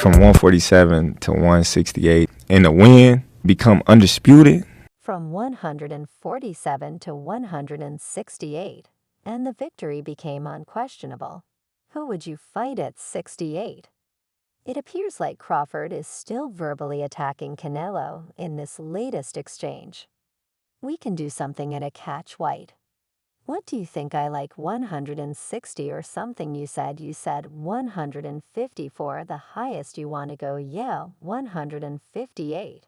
from 147 to 168, and the win become undisputed. From 147 to 168, and the victory became unquestionable. Who would you fight at 68? It appears like Crawford is still verbally attacking Canelo in this latest exchange. We can do something at a catch weight. What do you think? I like 160 or something you said. You said 154, the highest you want to go. Yeah, 158.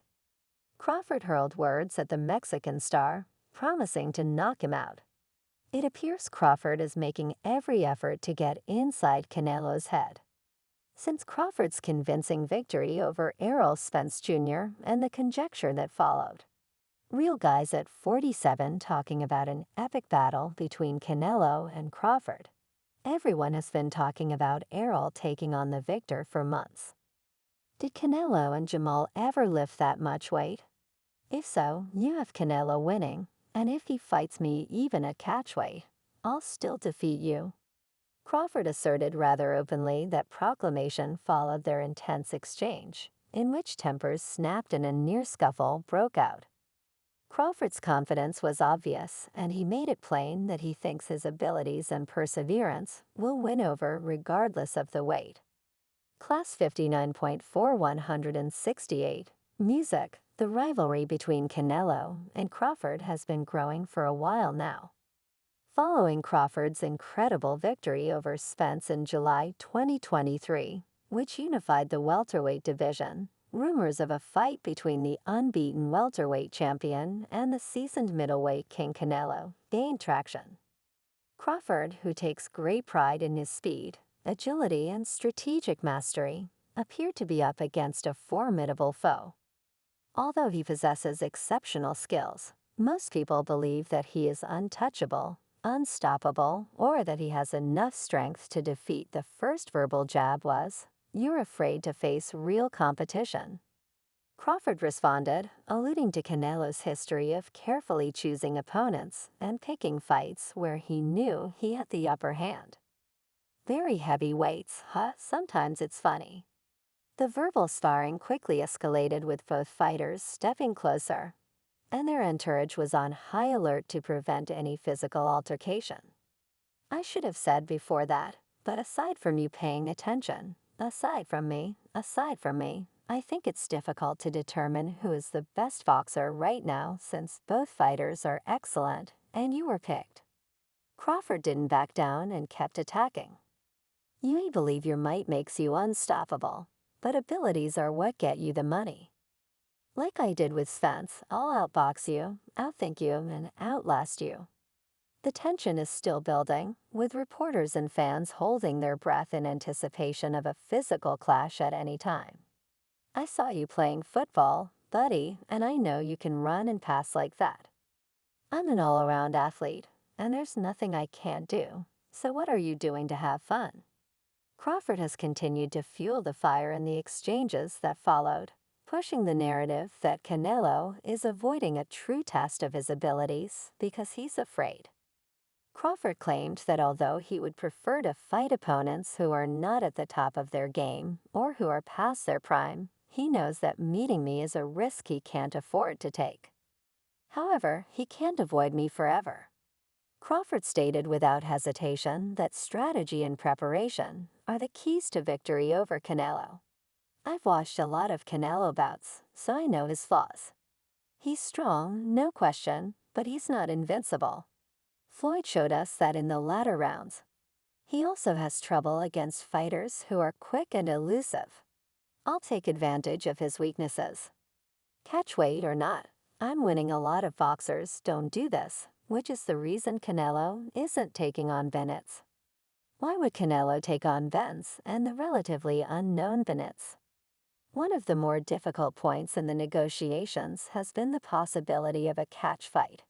Crawford hurled words at the Mexican star, promising to knock him out. It appears Crawford is making every effort to get inside Canelo's head. Since Crawford's convincing victory over Errol Spence Jr. and the conjecture that followed. Real guys at 47 talking about an epic battle between Canelo and Crawford. Everyone has been talking about Errol taking on the victor for months. Did Canelo and Jamal ever lift that much weight? If so, you have Canelo winning, and if he fights me even at catchweight, I'll still defeat you. Crawford asserted rather openly that proclamation followed their intense exchange, in which tempers snapped and a near scuffle broke out. Crawford's confidence was obvious, and he made it plain that he thinks his abilities and perseverance will win over regardless of the weight. Class 59.4 168, Music. The rivalry between Canelo and Crawford has been growing for a while now. Following Crawford's incredible victory over Spence in July 2023, which unified the welterweight division, rumors of a fight between the unbeaten welterweight champion and the seasoned middleweight king Canelo gained traction. Crawford, who takes great pride in his speed, agility, and strategic mastery, appeared to be up against a formidable foe. Although he possesses exceptional skills, most people believe that he is untouchable, unstoppable, or that he has enough strength to defeat. The first verbal jab was, "You're afraid to face real competition." Crawford responded, alluding to Canelo's history of carefully choosing opponents and picking fights where he knew he had the upper hand. Very heavy weights, huh? Sometimes it's funny. The verbal sparring quickly escalated with both fighters stepping closer, and their entourage was on high alert to prevent any physical altercation. I should have said before that, but aside from you paying attention, aside from me, I think it's difficult to determine who is the best boxer right now since both fighters are excellent and you were picked. Crawford didn't back down and kept attacking. You may believe your might makes you unstoppable, but abilities are what get you the money. Like I did with Spence, I'll outbox you, outthink you, and outlast you. The tension is still building, with reporters and fans holding their breath in anticipation of a physical clash at any time. I saw you playing football, buddy, and I know you can run and pass like that. I'm an all-around athlete, and there's nothing I can't do, so what are you doing to have fun? Crawford has continued to fuel the fire in the exchanges that followed, pushing the narrative that Canelo is avoiding a true test of his abilities because he's afraid. Crawford claimed that although he would prefer to fight opponents who are not at the top of their game or who are past their prime, he knows that meeting me is a risk he can't afford to take. However, he can't avoid me forever. Crawford stated without hesitation that strategy and preparation are the keys to victory over Canelo. I've watched a lot of Canelo bouts, so I know his flaws. He's strong, no question, but he's not invincible. Floyd showed us that in the latter rounds. He also has trouble against fighters who are quick and elusive. I'll take advantage of his weaknesses. Catch weight or not, I'm winning. A lot of boxers don't do this, which is the reason Canelo isn't taking on Benitez. Why would Canelo take on Benz and the relatively unknown Benitez? One of the more difficult points in the negotiations has been the possibility of a catch fight.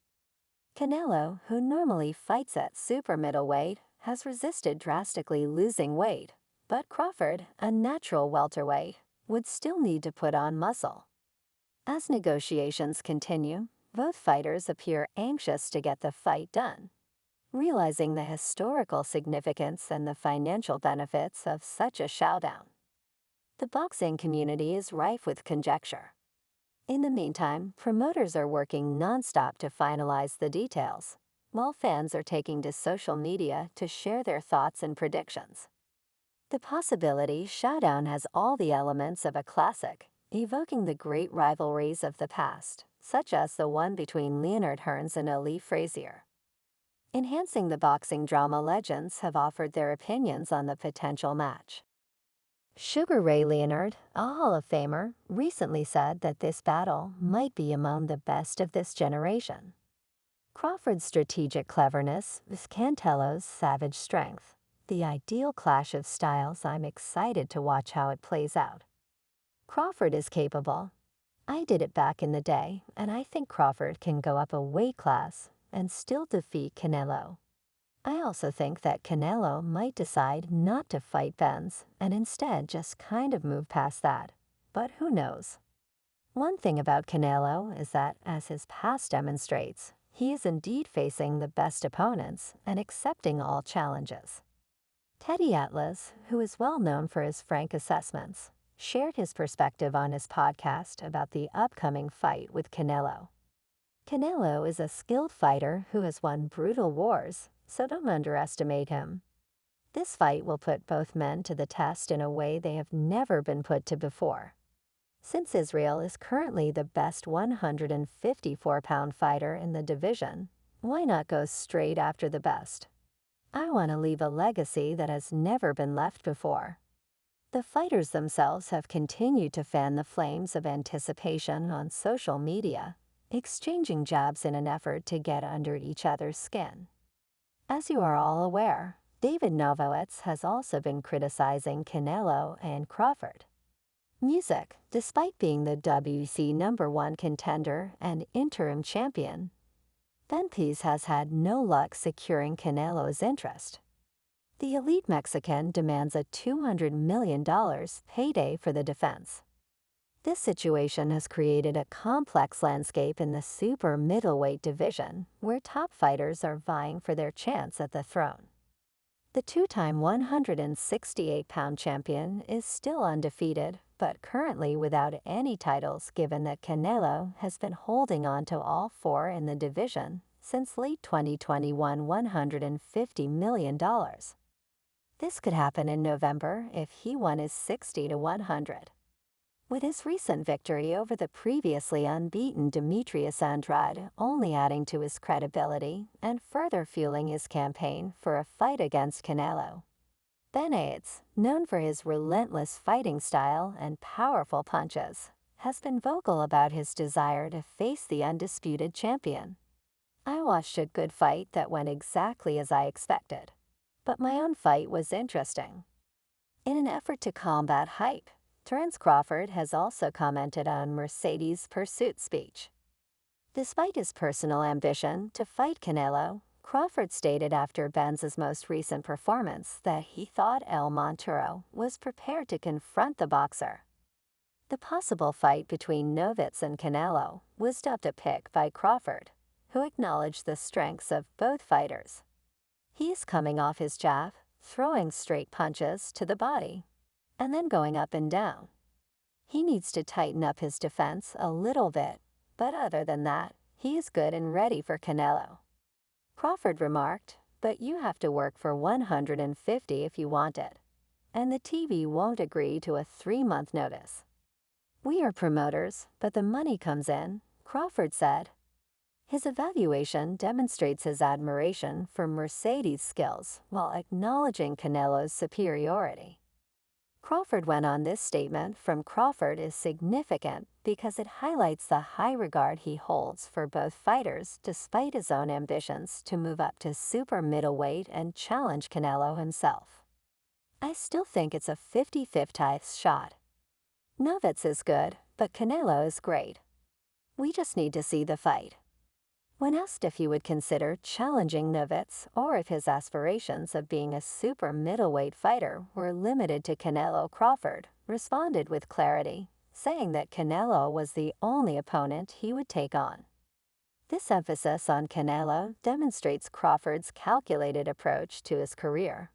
Canelo, who normally fights at super middleweight, has resisted drastically losing weight, but Crawford, a natural welterweight, would still need to put on muscle. As negotiations continue, both fighters appear anxious to get the fight done, realizing the historical significance and the financial benefits of such a showdown. the boxing community is rife with conjecture. In the meantime, promoters are working nonstop to finalize the details, while fans are taking to social media to share their thoughts and predictions. The possibility showdown has all the elements of a classic, evoking the great rivalries of the past, such as the one between Leonard Hearns and Ali Frazier. Enhancing the boxing drama, legends have offered their opinions on the potential match. Sugar Ray Leonard, a Hall of Famer, recently said that this battle might be among the best of this generation. Crawford's strategic cleverness is Canelo's savage strength. The ideal clash of styles. I'm excited to watch how it plays out. Crawford is capable. I did it back in the day, and I think Crawford can go up a weight class and still defeat Canelo. I also think that Canelo might decide not to fight Benz and instead just kind of move past that. But who knows? One thing about Canelo is that, as his past demonstrates, he is indeed facing the best opponents and accepting all challenges. Teddy Atlas, who is well known for his frank assessments, shared his perspective on his podcast about the upcoming fight with Canelo. Canelo is a skilled fighter who has won brutal wars, so don't underestimate him. This fight will put both men to the test in a way they have never been put to before. Since Israel is currently the best 154-pound fighter in the division, why not go straight after the best? I want to leave a legacy that has never been left before. The fighters themselves have continued to fan the flames of anticipation on social media, exchanging jabs in an effort to get under each other's skin. As you are all aware, David Novowitz has also been criticizing Canelo and Crawford. Music, despite being the WBC #1 contender and interim champion, Benavidez has had no luck securing Canelo's interest. The elite Mexican demands a $200 million payday for the defense. This situation has created a complex landscape in the super middleweight division, where top fighters are vying for their chance at the throne. The two-time 168-pound champion is still undefeated, but currently without any titles, given that Canelo has been holding on to all four in the division since late 2021. $150 million. This could happen in November if he won his 60-100. With his recent victory over the previously unbeaten Demetrius Andrade only adding to his credibility and further fueling his campaign for a fight against Canelo. Benavidez, known for his relentless fighting style and powerful punches, has been vocal about his desire to face the undisputed champion. I watched a good fight that went exactly as I expected, but my own fight was interesting. In an effort to combat hype, Terence Crawford has also commented on Mercedes' pursuit speech. Despite his personal ambition to fight Canelo, Crawford stated after Benz's most recent performance that he thought El Montero was prepared to confront the boxer. The possible fight between Novitz and Canelo was dubbed a pick by Crawford, who acknowledged the strengths of both fighters. He is coming off his jab, throwing straight punches to the body, and then going up and down. He needs to tighten up his defense a little bit, but other than that, he is good and ready for Canelo. Crawford remarked, but you have to work for 150 if you want it, and the TV won't agree to a 3-month notice. We are promoters, but the money comes in, Crawford said. His evaluation demonstrates his admiration for Mercedes' skills while acknowledging Canelo's superiority. Crawford went on, this statement from Crawford is significant because it highlights the high regard he holds for both fighters despite his own ambitions to move up to super middleweight and challenge Canelo himself. I still think it's a 50-50 shot. Novitz is good, but Canelo is great. We just need to see the fight. When asked if he would consider challenging Novitz or if his aspirations of being a super middleweight fighter were limited to Canelo, Crawford responded with clarity, saying that Canelo was the only opponent he would take on. This emphasis on Canelo demonstrates Crawford's calculated approach to his career,